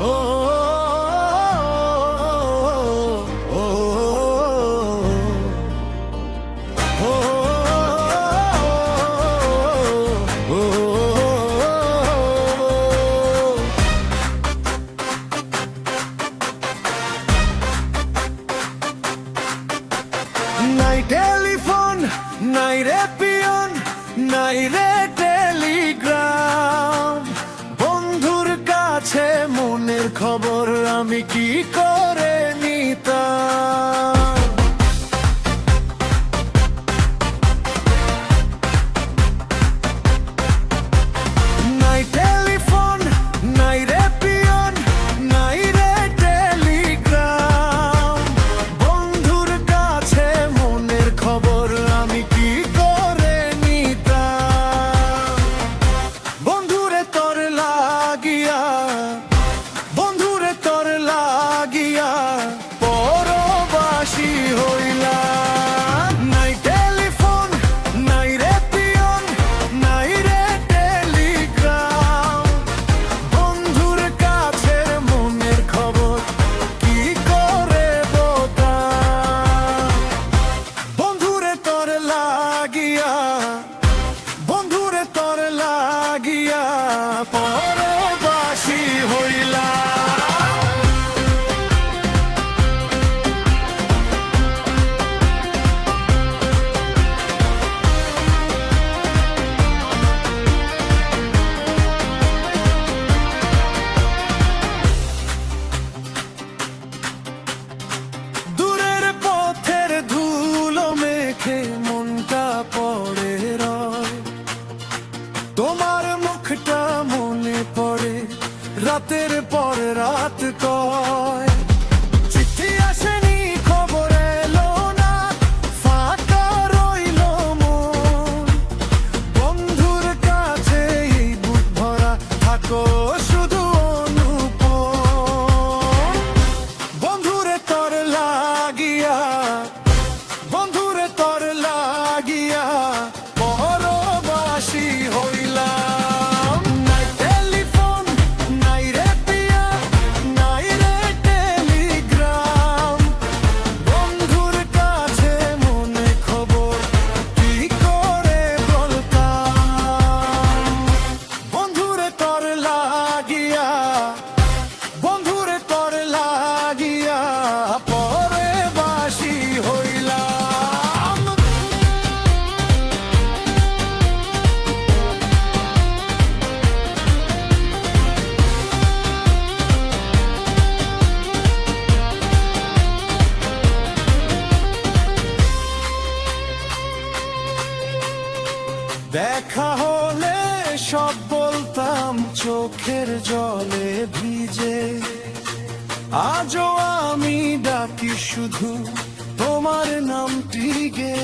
ও ও নাই টেলিফোন, নাই রে পিয়ন, নাই রে টেলিগ্রাম। বন্ধুর কাছে মনের খবর আমি কি করে নিতাম। নাই টেলিফোন, নাই রে পিয়ন, নাই রে টেলিগ্রাম। বন্ধুর কাছে মনের খবর আমি কি করে নিতাম। বন্ধুরে তোর লাগিয়া, বন্ধুরে তোর লাগিয়া পরবাসী হইলাম। নাই টেলিফোন, নাই রে পিয়ন, নাই রে টেলিগ্রাম। বন্ধুর কাছে মনের খবর কি করে বলতাম। বন্ধুরে তোর লাগিয়া, বন্ধুরে তোর লাগিয়া পরবাসী হইলাম। দূরের পথের ধুলো মেখে মনটা পড়ে রয়। তোমার মুখটা মনে পড়ে, রাতের পর রাত কয়। চিঠি আসেনি, খবর এলো না, ফাঁকা রইল মন। বন্ধুর কাছে এই বুক ভরা থাকো শুধু অনুপম। বন্ধুরে তোর লাগিয়া, বন্ধুরে তোর লাগিয়া পরবাসী হইলাম। নাই টেলিফোন, নাই রে পিয়া, নাই রে টেলিগ্রাম। বন্ধুর কাছে মনে খবর কি করে বলতাম। বন্ধুরে তোর লাগিয়া, বন্ধুরে তোর লাগিয়া পরবাসী হইলাম। দেখা হলে সব বলতাম চোখের জলে ভিজে। আজও আমি ডাকি শুধু তোমার নামটি গে।